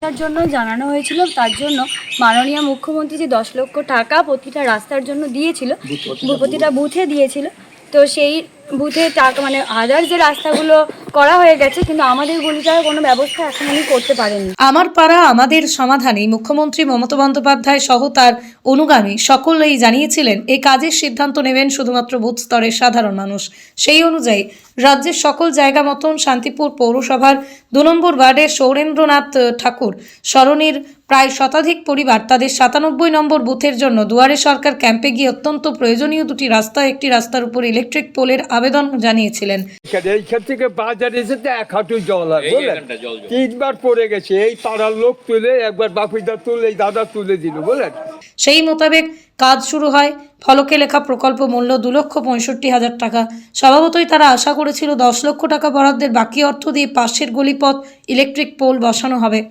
রাস্তার জন্য জানানো হয়েছিল, তার জন্য মাননীয় মুখ্যমন্ত্রী যে 10 লক্ষ টাকা প্রতিটা রাস্তার জন্য দিয়েছিল, প্রতিটা বুথে দিয়েছিল। তো সেই বুথে টাকা মানে আদার্স যে রাস্তাগুলো করা হয়ে গেছে, কিন্তু আমাদের গলিটার কোনো ব্যবস্থা এখন উনি করতে পারেননি। আমার পাড়া আমাদের সমাধানে মুখ্যমন্ত্রী মমতা বন্দ্যোপাধ্যায় সহ তার অনুগামী সকলেই জানিয়েছিলেন এই কাজের সিদ্ধান্ত নেবেন শুধুমাত্র বুথ স্তরের সাধারণ মানুষ। সেই অনুযায়ী রাজ্যের সকল জায়গা মতন শান্তিপুর পৌরসভার 2 নম্বর ওয়ার্ডের সৌরেন্দ্রনাথ ঠাকুর সরণির প্রায় শতাধিক পরিবার তাদের 97 নম্বর বুথের জন্য দুয়ারে সরকার ক্যাম্পে গিয়ে অত্যন্ত প্রয়োজনীয় 2টি রাস্তা, একটি রাস্তার উপর ইলেকট্রিক পোলের আবেদন জানিয়েছিলেন। এইখান থেকে বাজার এসেছে 1 হাঁটু জল হয়, বুঝলেন, 3বার পড়ে গেছে। এই পাড়ার লোক তুলে, একবার বাপিদা তুলে, এই দাদা তুলে দিল, বুঝলেন। সেই মোতাবেক কাজ শুরু হয়। ফলকে লেখা প্রকল্প মূল্য 2,65,000 টাকা। স্বভাবতই তারা আশা করেছিল 10 লক্ষ টাকা বরাদ্দের বাকি অর্থ দিয়ে পাশের গলিপথ ইলেকট্রিক পোল বসানো হবে,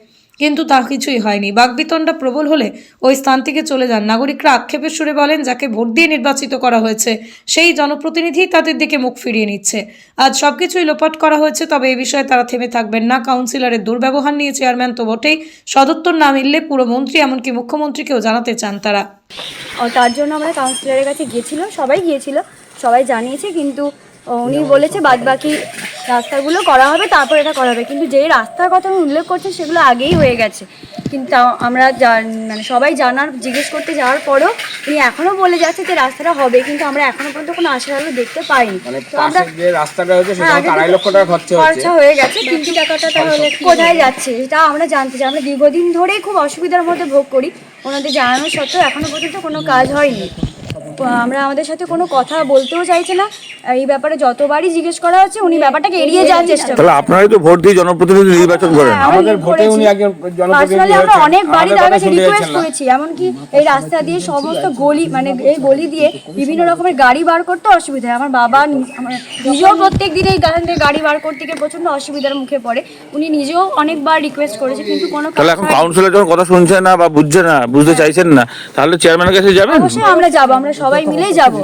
কিন্তু তা কিছুই হয়নি। বাকবিতণ্ডা প্রবল হলে ওই স্থান থেকে চলে যান নাগরিকরা। আক্ষেপের সুরে বলেন, যাকে ভোট দিয়ে নির্বাচিত করা হয়েছে সেই জনপ্রতিনিধি তাদের দিকে মুখ ফিরিয়ে নিচ্ছে। আজ সবকিছুই লোপাট করা হয়েছে, তবে এই বিষয়ে তারা থেমে থাকবেন না। কাউন্সিলরের দুর্ব্যবহার নিয়ে চেয়ারম্যান তো বটেই, সদুত্তর না মিললে পুরো মন্ত্রী এমনকি মুখ্যমন্ত্রীকেও জানাতে চান তারা। তার জন্য আমরা কাউন্সিলরের কাছে গিয়েছিল, সবাই গিয়েছিল, সবাই জানিয়েছে, কিন্তু উনি বলেছে বাদবাকি রাস্তাগুলো করা হবে, তারপর এটা করা হবে। কিন্তু যে রাস্তার কথা উনি উল্লেখ করছেন সেগুলো আগেই হয়ে গেছে, কিন্তু আমরা মানে সবাই জিজ্ঞেস করতে যাওয়ার পরেও উনি এখনও বলে যাচ্ছে যে রাস্তাটা হবে, কিন্তু আমরা এখনো পর্যন্ত কোনো আশার আলো দেখতে পাইনি। তো আমরা যে রাস্তাটা হয়েছে সেটা 2.5 লক্ষ টাকা খরচা হয়ে গেছে, কিন্তু টাকাটা তাহলে কোথায় যাচ্ছে সেটা আমরা জানতে চাই। আমরা দীর্ঘদিন ধরেই খুব অসুবিধার মধ্যে ভোগ করি, ওনাদের জানানো সত্ত্বেও এখনো পর্যন্ত কোনো কাজ হয়নি। আমরা আমাদের সাথে কোনো কথা বলতেও চাইছে না। এই ব্যাপারে যতবারই জিজ্ঞেস করা হচ্ছে উনি ব্যাপারটাকে এড়িয়ে যাওয়ার চেষ্টা করেন। তাহলে আপনারাই তো ভোট দিয়ে জনপ্রতিনিধি নির্বাচন করেন। আমাদের ভোটে উনি একজন জনপ্রতিনিধি আমরা হয়েছেন। অনেকবারই তার কাছে রিকোয়েস্ট করেছি, এমনকি এই রাস্তা দিয়ে সমস্ত গলি মানে এই গলি দিয়ে বিভিন্ন রকমের গাড়ি বার করতে অসুবিধা হয়। আমার বাবা নিজেও প্রত্যেক দিন এই গাড়ি বার করতে গিয়ে প্রচন্ড অসুবিধার মুখে পড়ে। উনি নিজেও অনেকবার রিকোয়েস্ট করেছে, কিন্তু কোনো তাহলে এখন কাউন্সিলর যখন কথা শুনছে না বা বুঝছে না, বুঝতে চাইছেন না, তাহলে চেয়ারম্যানের কাছে যাবেন। অবশ্যই আমরা যাবো, আমরা সবাই মিলেই যাব।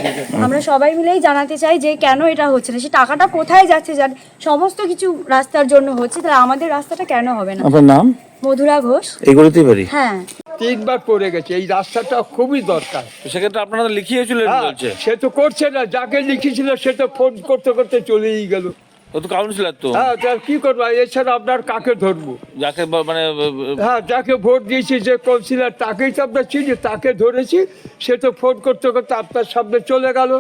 আমরা সবাই মিলেই জানাতে চাই যে কেন এটা হচ্ছে না, সে টাকাটা কোথায় যাচ্ছে, যার সমস্ত কিছু রাস্তার জন্য হচ্ছে, তাহলে আমাদের রাস্তাটা কেন হবে না। আপনার নাম? মধুরা ঘোষ। এইগুলোতেই পারি। হ্যাঁ, 3বার পড়ে গেছে, এই রাস্তাটা খুবই দরকার। সেক্ষেত্রে আপনারা লিখিয়েছিলেন বলছে। সে তো করছে না, যাকে লিখেছিল সে তো ফোন করতে করতে চলেই গেল। ও তো কাউন্সিলর তো। হ্যাঁ, তার কি করবো, এছাড়া আপনার কাকে ধরবো? যাকে মানে হ্যাঁ, যাকে ভোট দিয়েছি যে কাউন্সিলর, তাকেই তো আমরা চিনি, তাকে ধরেছি। সে তো ফোন করতে করতে আপনার সামনে চলে গেল।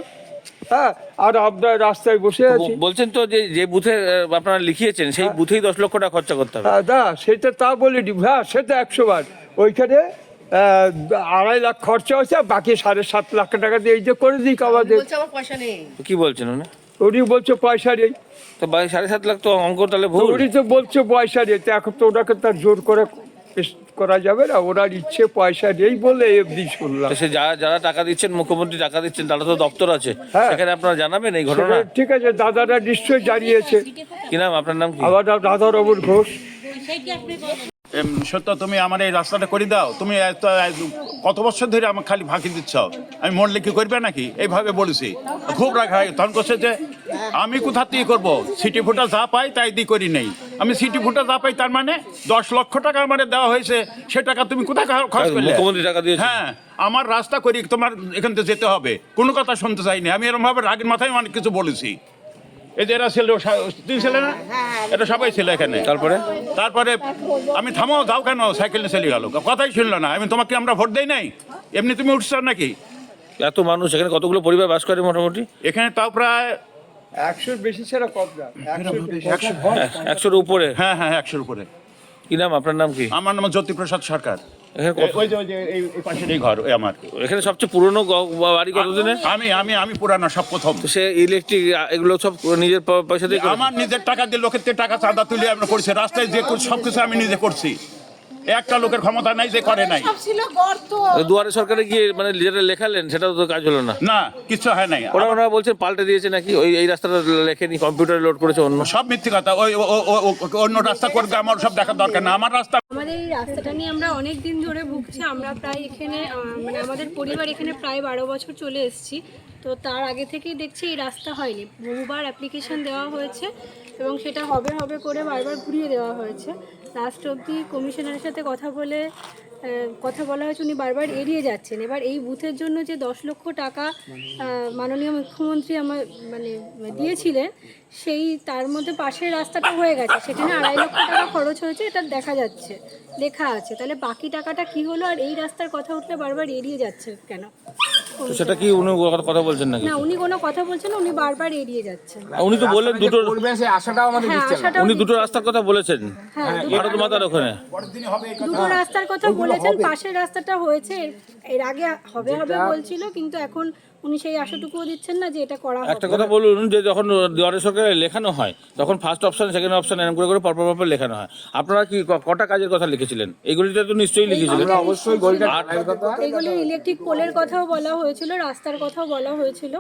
হ্যাঁ, আর আপনার রাস্তায় বসে আছি। বলছেন তো যে বুথে আপনারা লিখিয়েছেন সেই বুথেই 10 লক্ষ টাকা খরচা করতে হবে। হ্যাঁ, সেটা তা বলিনি। হ্যাঁ, সেটা 100 বার। ওইখানে 2.5 লাখ খরচা হয়েছে, বাকি 7.5 লাখ টাকা দিয়ে এই যে করে দিক আমাদের। কি বলছেন উনি? উনি বলছে পয়সা নেই। তো 7.5 লাখ তো অঙ্ক তাহলে ভুল। উনি তো বলছে পয়সা নেই, তো এখন তো ওনাকে তার জোর করে করা যাবে না। ওনার ইচ্ছে পয়সা নেই বলে এমনি শুনলাম। সে যারা টাকা দিচ্ছেন, মুখ্যমন্ত্রী টাকা দিচ্ছেন, তারা তো দপ্তর আছে, হ্যাঁ। সেখানে আপনারা জানাবেন এই ঘটনা। ঠিক আছে, দাদারা নিশ্চয়ই জানিয়েছে। কি নাম আপনার? নাম কি? আমার নাম রাধারমন ঘোষ। সত্য, তুমি আমার এই রাস্তাটা করে দাও। তুমি কত বছর ধরে আমাকে খালি ফাঁকি দিচ্ছ, আমি মরলে কি করবে নাকি, এইভাবে বলেছি। খুব রাগ হয়। তখন করছে যে আমি কোথা থেকে করবো, সিটি ফুটা যা পাই তাই দিয়ে করি নেই। আমি সিটি ফুটা যা পাই, তার মানে 10 লক্ষ টাকা আমার দেওয়া হয়েছে, সে টাকা তুমি কোথায় খরচ করলে? মুখ্যমন্ত্রী টাকা দিয়েছে। হ্যাঁ, আমার রাস্তা করি, তোমার এখান থেকে যেতে হবে, কোনো কথা শুনতে চাইনি। আমি এরকম ভাবে রাগের মাথায় অনেক কিছু বলেছি। এই যে এরা ছিল, তুই ছেলে না, এটা সবাই ছিল এখানে। তারপরে আমি থামো, যাও কেন, সাইকেল নিয়ে চলে গেল, কথাই শুনলো না। আমি তোমাকে আমরা ভোট দেই নাই, এমনি তুমি উঠছ নাকি? এত মানুষ এখানে, কতগুলো পরিবার বাস করে মোটামুটি? এখানে তাও প্রায় 100-র বেশি ছাড়া কম না, 100-র উপরে। হ্যাঁ, 100-র উপরে। কি নাম আপনার? নাম কি? আমার নাম জ্যোতিপ্রসাদ সরকার। ওই যে এই পাশের এই ঘর, ওই আমার। এখানে সবচেয়ে পুরনো বাড়ি কতদিনের? আমি পুরানো, সব প্রথম। সে ইলেকট্রিক এগুলো সব নিজের পয়সা দিয়ে? আমার নিজের টাকা দিয়ে, লোকের থেকে টাকা চাঁদা তুলে আমরা করছি, রাস্তায় যে সবকিছু আমি নিজে করছি। একটা লোকের ক্ষমতা নাই যে করে নাই। দুয়ারে সরকারে গিয়ে মানে যেটা লেখালেন সেটাও তো কাজ হলো না। না, কিছু হয় নাই। ওরা বলছেন পাল্টে দিয়েছে নাকি, এই রাস্তাটা লেখেনি, কম্পিউটারে লোড করেছে অন্য। সব মিথ্যে কথা। ওই অন্য রাস্তা করবে, আমার সব দেখার দরকার না। আমার রাস্তা, আমাদের এই রাস্তাটা নিয়ে আমরা অনেক দিন ধরে ভুগছি। আমরা প্রায় এখানে মানে আমাদের পরিবার এখানে প্রায় 12 বছর চলে এসেছি। তো তার আগে থেকেই দেখছি এই রাস্তা হয়নি। বহুবার অ্যাপ্লিকেশন দেওয়া হয়েছে এবং সেটা হবে হবে করে বারবার ঘুরিয়ে দেওয়া হয়েছে। লাস্ট অবধি কমিশনারের সাথে কথা বলা হয়েছে, উনি বারবার এড়িয়ে যাচ্ছেন। এবার এই বুথের জন্য যে 10 লক্ষ টাকা মাননীয় মুখ্যমন্ত্রী আমার দিয়েছিলেন, সেই তার মধ্যে পাশের রাস্তাটা হয়ে গেছে, সেখানে 2.5 লক্ষ টাকা খরচ হয়েছে, এটা দেখা যাচ্ছে, লেখা আছে। তাহলে বাকি টাকাটা কি হলো? আর এই রাস্তার কথা উঠলে বারবার এড়িয়ে যাচ্ছে কেন? তো সেটা কি উনি কথা বলছেন নাকি? না, উনি কোনো কথা বলছেন না, উনি বারবার এড়িয়ে যাচ্ছেন। উনি তো বললেন দুটো, করবে সেই আশাটাও আমাদের হ্যাঁ, দিচ্ছে না। আশাটাও উনি দুটো রাস্তার কথা বলেছেন ভারত মাতার ওখানে। দুটো রাস্তার কথা বলেছেন, পাশের রাস্তাটা হয়েছে, এর আগে হবে বলছিল, কিন্তু এখন উনি সেই আশাটুকুও দিচ্ছেন না যে এটা করা হবে। একটা কথা বলুন, যে যখন দুয়ারে সরকারে লেখানো হয় তখন ফার্স্ট অপশন, সেকেন্ড অপশন এরকম করে পরপর লেখানো হয়। আপনারা কি কটা কাজের কথা লিখেছিলেন? এইগুলিটা তো নিশ্চয়ই লিখেছিলেন। আমরা অবশ্যই গলিটা ঢালাইয়ের কথা, এইগুলো ইলেকট্রিক পোলের কথাও বলা হয়েছিল, রাস্তার কথাও বলা হয়েছিল।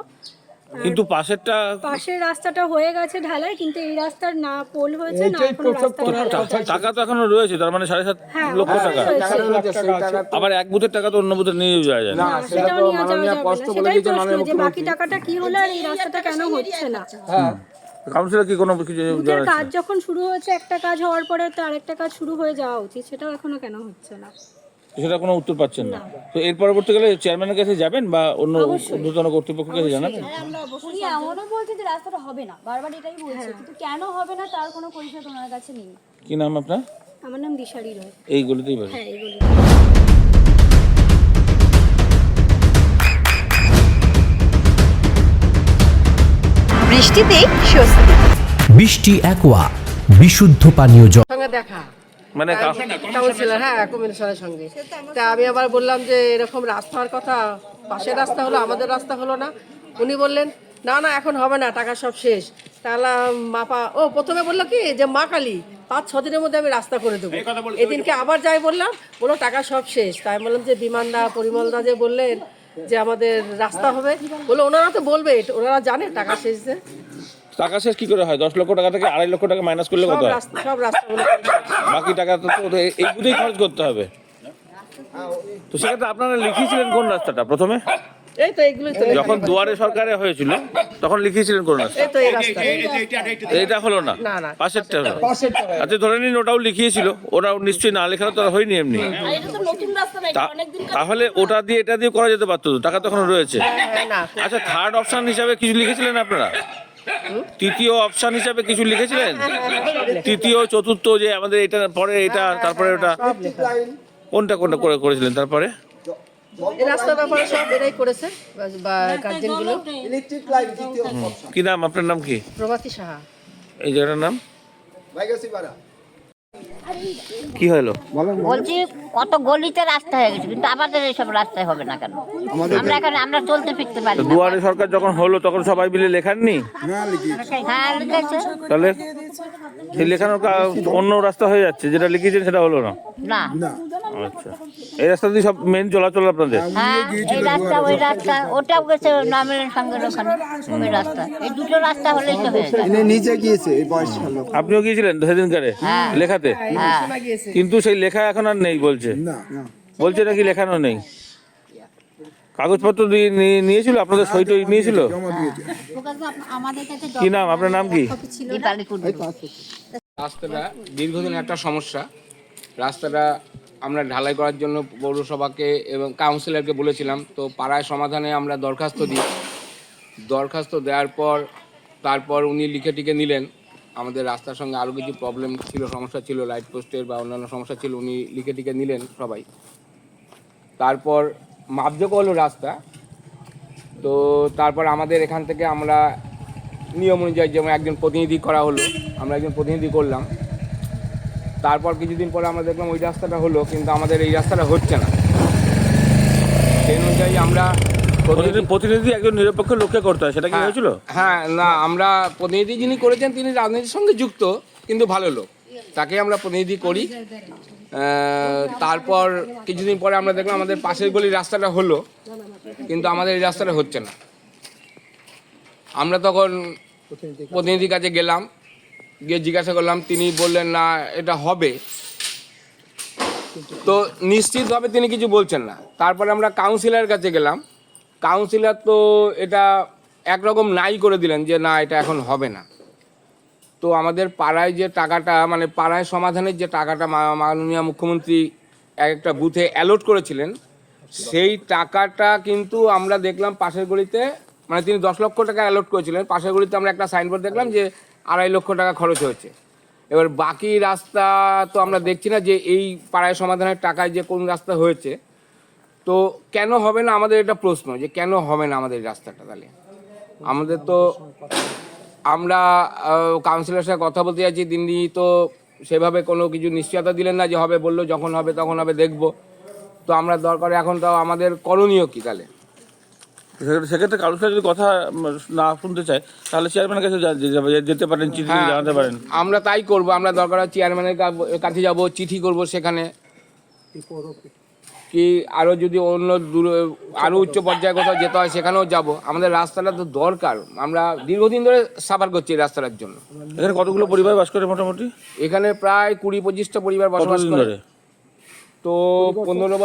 কিন্তু পাশেরটা পাশের রাস্তাটা হয়ে গেছে ঢালাই, কিন্তু এই রাস্তার না পোল হয়েছে না এখনো রাস্তা হয়েছে। টাকা তো এখনো রয়েছে, তার মানে 7.5 হ্যাঁ, লক্ষ টাকা। রয়েছে। সেই টাকা আবার এক বুথের টাকা তো অন্য বুথে নিয়ে যাওয়া যায় না। না, সেটা সেটাও তো নিয়ে যাওয়া মাননীয় যাবে না। কষ্ট বলে সেটাই দিয়েছে প্রশ্ন মাননীয় যে বাকি মুখ্যমন্ত্রী। টাকাটা কি হলো আর এই রাস্তাটা কেন হচ্ছে না? কাউন্সিলর কি কোনো কিছু বুথের কাজ যখন শুরু হয়েছে, একটা কাজ হওয়ার পরে তো আরেকটা কাজ শুরু হয়ে যাওয়া উচিত, সেটাও এখনো কেন হচ্ছে না? সেটা কোনো উত্তর পাচ্ছেন না? তো এর পরবর্তীকালে চেয়ারম্যানের কাছে যাবেন বা অন্য ঊর্ধ্বতন কর্তৃপক্ষের কাছে জানাবেন? উনি এমনও বলছে যে রাস্তাটা হবে না, বারবার এটাই বলছে, কিন্তু কেন হবে না তার কোনো পরিষদ ওনার কাছে নেই। কি নাম আপনার? আমার নাম দিশারি রয়। এইগুলিতেই বাড়ি। হ্যাঁ, এইগুলো। বৃষ্টিতে স্বস্তি। বৃষ্টি অ্যাকোয়া বিশুদ্ধ পানীয় জল। সঙ্গে দেখা মানে কাউন্সিলর, হ্যাঁ, কমিশনের সঙ্গে। তা আমি আবার বললাম যে এরকম রাস্তার কথা, পাশের রাস্তা হলো, আমাদের রাস্তা হলো না। উনি বললেন না না এখন হবে না, টাকা সব শেষ। তাহলে প্রথমে বললো কি যে মা কালী 5-6 দিনের মধ্যে আমি রাস্তা করে দেবো। এদিনকে আবার যাই বললাম, বললো টাকা সব শেষ। তাই বললাম যে বিমানদা পরিমলদা যে বললেন যে আমাদের রাস্তা হবে, বললো ওনারা তো বলবে, ওনারা জানে টাকা শেষ যে। টাকা শেষ কি করে হয়? 10 লক্ষ টাকা থেকে 2.5 লক্ষ টাকা মাইনাস করলে কত হয়? সব রাস্তাগুলো বাকি টাকা তো এই বুধেই খরচ করতে হবে। তো সেক্ষেত্রে আপনারা লিখিয়েছিলেন কোন রাস্তাটা প্রথমে? এই তো এইগুলোই তো, যখন দুয়ারে সরকারে হয়েছিল তখন লিখিয়েছিলেন কোন রাস্তা? এই তো এই রাস্তা। এইটা হলো না, না, না। পাশেরটা হলো। আচ্ছা ধরে নিন ওটাও লিখিয়েছিল, ওরাও নিশ্চয়ই না লেখানো তো আর হয়নি এমনি। তাহলে ওটা দিয়ে এটা দিয়ে করা যেতে পারতো তো, টাকা তখন রয়েছে। না, আচ্ছা থার্ড অপশন হিসাবে কিছু লিখেছিলেন আপনারা? তৃতীয় অপশন হিসাবে কিছু লিখেছিলেন? তৃতীয় চতুর্থ, যে আমাদের এটা পরে এটা তারপরে ওটা, কোনটা কোনটা করে করেছিলেন তারপরে? এই রাস্তার ব্যাপারে সব এরাই করেছে বা গার্জেনগুলো। কি নাম আপনার? নাম কি? প্রভাতী সাহা। এই জায়গাটার নাম কি হলো? বলছি কত গলিতে রাস্তা হয়ে গেছে, কিন্তু আমাদের এইসব রাস্তায় হবে না কেন? আমরা চলতে ফিরতে পারি না। দুয়ারে সরকার যখন হলো তখন সবাই মিলে লেখাননি? হ্যাঁ, লিখেছে। তাহলে সেই লেখানোর অন্য রাস্তা হয়ে যাচ্ছে, যেটা লিখেছেন সেটা হলো না। না, আচ্ছা, এই রাস্তা দিয়ে সব মেন চলাচল আপনাদের? হ্যাঁ, এই রাস্তা ওই রাস্তা, ওটাও গেছে নমিনের সঙ্গে ওখানে, ওই রাস্তা, এই দুটো রাস্তা হলেই তো হয়ে যায়। নিচে গিয়েছে এই বয়স লোক। আপনিও গিয়েছিলেন সেদিনকারে লেখাতে? হ্যাঁ, কিন্তু সেই লেখা এখন আর নেই বলছে। বলছে নাকি লেখানো নেই। কাগজপত্র নিয়েছিল আপনাদের, সই টই নিয়েছিল? কি নাম আপনার? নাম কি? দীপালি কুন্ডু। রাস্তাটা দীর্ঘদিন একটা সমস্যা। রাস্তাটা আমরা ঢালাই করার জন্য পৌরসভাকে এবং কাউন্সিলরকে বলেছিলাম। তো পাড়ায় সমাধানে আমরা দরখাস্ত দিই। দরখাস্ত দেওয়ার পর তারপর উনি লিখে টিকে নিলেন। আমাদের রাস্তার সঙ্গে আরও কিছু প্রবলেম ছিল, সমস্যা ছিল, লাইট পোস্টের বা অন্যান্য সমস্যা ছিল, উনি লিখে টিকে নিলেন সবাই। তারপর মাপযোগ হলো রাস্তা। তো তারপর আমাদের এখান থেকে আমরা নিয়ম অনুযায়ী যেমন একজন প্রতিনিধি করা হলো, আমরা একজন প্রতিনিধি করলাম। তারপর কিছুদিন পরে আমরা দেখলাম ওই রাস্তাটা হলো, কিন্তু আমাদের এই রাস্তাটা হচ্ছে না। সেই অনুযায়ী আমরা প্রতিনিধি একজন নিরপেক্ষ লোককে করতে হয়, সেটা কি হয়েছিল? হ্যাঁ, না, আমরা প্রতিনিধি যিনি করেছেন তিনি রাজনীতির সঙ্গে যুক্ত, কিন্তু ভালো লোক, তাকে আমরা প্রতিনিধি করি। তারপর কিছুদিন পরে আমরা দেখলাম আমাদের পাশের গলির রাস্তাটা হলো, কিন্তু আমাদের এই রাস্তাটা হচ্ছে না। আমরা তখন প্রতিনিধির কাছে গেলাম, গিয়ে জিজ্ঞাসা করলাম, তিনি বললেন না এটা হবে। তো নিশ্চিতভাবে তিনি কিছু বলছেন না। তারপরে আমরা কাউন্সিলরের কাছে গেলাম, কাউন্সিলর তো এটা একরকম নাই করে দিলেন যে না এটা এখন হবে না। তো আমাদের পাড়ায় যে টাকাটা মানে পাড়ায় সমাধানের যে টাকাটা মাননীয় মুখ্যমন্ত্রী এক একটা বুথে অ্যালট করেছিলেন, সেই টাকাটা কিন্তু আমরা দেখলাম পাশের গলিতে, মানে তিনি 10 লক্ষ টাকা অ্যালট করেছিলেন, পাশের গলিতে আমরা একটা সাইনবোর্ড দেখলাম যে 2.5 লক্ষ টাকা খরচ হয়েছে। এবার বাকি রাস্তা তো আমরা দেখছি না যে এই পাড়ায় সমাধানের টাকায় যে কোন রাস্তা হয়েছে। তো কেন হবে না আমাদের এটা প্রশ্ন, যে কেন হবে না আমাদের এই রাস্তাটা? তাহলে আমাদের তো আমরা কাউন্সিলরের সাথে কথা বলতে যাচ্ছি, তিনি তো সেভাবে কোনো কিছু নিশ্চয়তা দিলেন না যে হবে, বললো যখন হবে তখন হবে, দেখবো। তো আমরা দরকার এখন তো আমাদের করণীয় কি তাহলে? সেক্ষেত্রে কাউন্সিলর যদি কথা না শুনতে চায় তাহলে চেয়ারম্যানের কাছে যেতে পারেন, চিঠি জানাতে পারেন। আমরা তাই করব, আমরা দরকার হয় চেয়ারম্যানের কাছে যাব, চিঠি করব সেখানে, কি আরও যদি অন্য আরও উচ্চ পর্যায়ে কোথাও যেতে হয় সেখানেও যাব। আমাদের রাস্তাটা তো দরকার, আমরা দীর্ঘদিন ধরে সাফার করছি এই রাস্তাটার জন্য। এখানে কতগুলো পরিবার বাস করে মোটামুটি? এখানে প্রায় 20-25টা পরিবার বসবাস করে। তো 15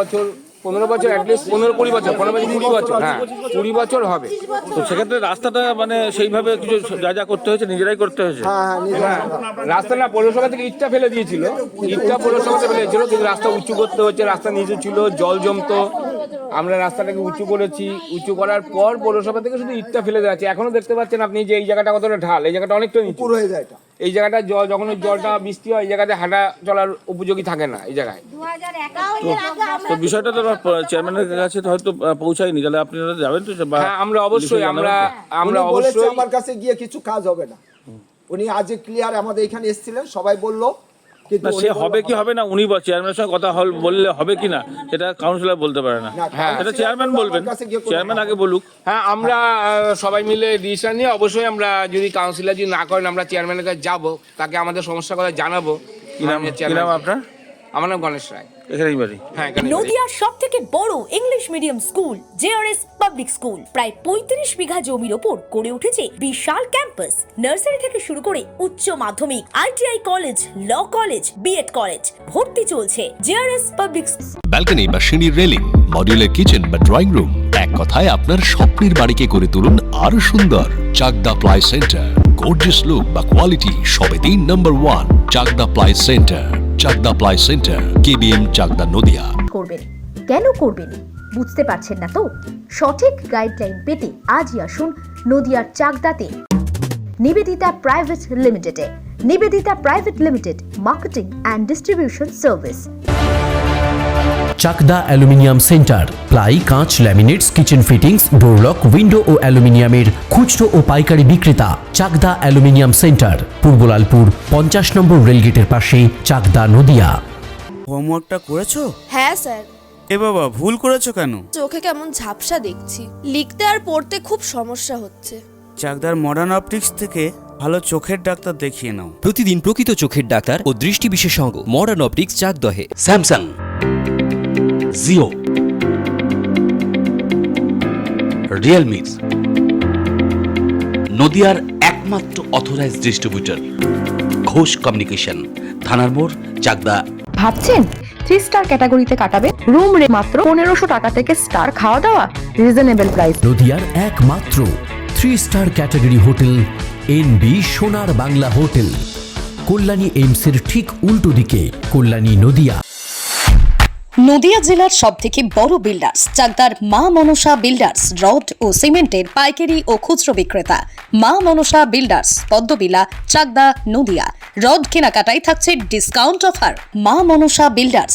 বছর অ্যাটলিস্ট 15-20 বছর, 15-20 বছর, হ্যাঁ 20 বছর হবে। তো সেক্ষেত্রে রাস্তাটা মানে সেইভাবে কিছু যা করতে হয়েছে নিজেরাই করতে হয়েছে। হ্যাঁ, রাস্তাটা পৌরসভা থেকে ইটটা ফেলে দিয়েছিল, ইটটা পৌরসভাতে ফেলে দিয়েছিল, কিন্তু রাস্তা উঁচু করতে হচ্ছে, রাস্তা নিচু ছিল, জল জমতো। আমরা রাস্তাটাকে উঁচু করেছি, উঁচু করার পর পৌরসভা থেকে শুধু ইটটা ফেলে দেওয়া আছে। এখনো দেখতে পাচ্ছেন আপনি যে এই জায়গাটা কতটা ঢাল, এই জায়গাটা অনেকটা নিচু হয়ে যায়। এই জায়গাটা যখন ওই জলটা বৃষ্টি হয় এই জায়গাতে হাঁটা চলার উপযোগী থাকে না এই জায়গায়। তো বিষয়টা তো চেয়ারম্যানের কাছে তো হয়তো পৌঁছায়নি, তাহলে আপনারা যাবেন তো? হ্যাঁ, আমরা অবশ্যই আমার কাছে গিয়ে কিছু কাজ হবে না, উনি আজ ক্লিয়ার আমাদের এখানে এসেছিলেন, সবাই বললো, কিন্তু সে হবে কি হবে না উনি চেয়ারম্যানের সঙ্গে কথা বললে হবে কি না সেটা কাউন্সিলর বলতে পারে না, সেটা চেয়ারম্যান বলবেন। চেয়ারম্যান আগে বলুক। হ্যাঁ, আমরা সবাই মিলে ডিসিশন নিয়ে অবশ্যই আমরা যদি কাউন্সিলর যদি না করেন আমরা চেয়ারম্যানের কাছে যাবো, তাকে আমাদের সমস্যার কথা জানাবো। কি নাম আপনার? আমার নাম গণেশ রায়। এখানেই বাড়ি? হ্যাঁ, নদিয়ার সবথেকে বড় English medium school JRS public school প্রায় 35 বিঘা জমির ওপর গড়ে উঠেছে বিশাল ক্যাম্পাস। নার্সারি থেকে শুরু করে উচ্চ মাধ্যমিক, ITI college, law college, B Ed college, ভর্তি চলছে জেআরএস পাবলিক। ব্যালকনি বা সিঁড়ির রেলিং, মডিউলার কিচেন বা ড্রয়িং রুম, এক কথায় আপনার স্বপ্নের বাড়িকে করে তুলুন আরো সুন্দর। Chakdah ply centre, gorgeous look বা কোয়ালিটি সবেতেই number 1। Chakdah ply centre, Chakdah ply centre, KBM, Chakdah, Nadia. করবেন কেন করবেন বুঝতে পারছেন না তো? সঠিক গাইডলাইন পেতে আজই আসুন নদিয়ার চাকদাতে নিবেদিতা প্রাইভেট লিমিটেডে। Nivedita private limited, marketing and distribution service. Chakdah aluminium centre, ply, কাঁচ, laminates, kitchen fittings, door lock, window ও অ্যালুমিনিয়ামের খুচরো ও পাইকারি বিক্রেতা। Chakdah aluminium centre, Purbalalpur 50 number রেলগেটের পাশে, চাকদা, নদিয়া। হোমওয়ার্কটা করেছো? হ্যাঁ স্যার। এ বাবা, ভুল করেছো কেন? চোখে কেমন ঝাপসা দেখছি, লিখতে আর পড়তে খুব সমস্যা হচ্ছে। চাকদার মডার্ন অপটিক্স থেকে ভালো চোখের ডাক্তার দেখিয়ে নাও। প্রতিদিন প্রকৃত চোখের ডাক্তার ও দৃষ্টি বিশেষজ্ঞ মডার্ন অপটিক্স, চাকদহে। স্যামসাং, জিও, রিয়েলমি, নদিয়ার একমাত্র অথরাইজড ডিস্ট্রিবিউটর ঘোষ কমিউনিকেশন, থানার মোড়, চাকদা। ভাবছেন 3 স্টার ক্যাটাগরিতে কাটাবে? রুম রে মাত্র 1500 টাকা থেকে স্টার, খাওয়া দাওয়া রিজনেবল প্রাইস। নদিয়ার একমাত্র 3 স্টার ক্যাটাগরি হোটেল এনবি সোনার বাংলা হোটেল, কল্যাণী এইমসের ঠিক উল্টো দিকে, কল্যাণী, নদিয়া। নদিয়া জেলার সবথেকে বড় বিল্ডার্স চাকদার মা মনসা বিল্ডার্স, রড ও সিমেন্টের পাইকারি ও খুচরো বিক্রেতা। মা মনসা বিল্ডার্স, পদ্মবিলা, চাকদা, নদিয়া। রড কেনাকাটায় থাকছে ডিসকাউন্ট অফার। মা মনসা বিল্ডার্স,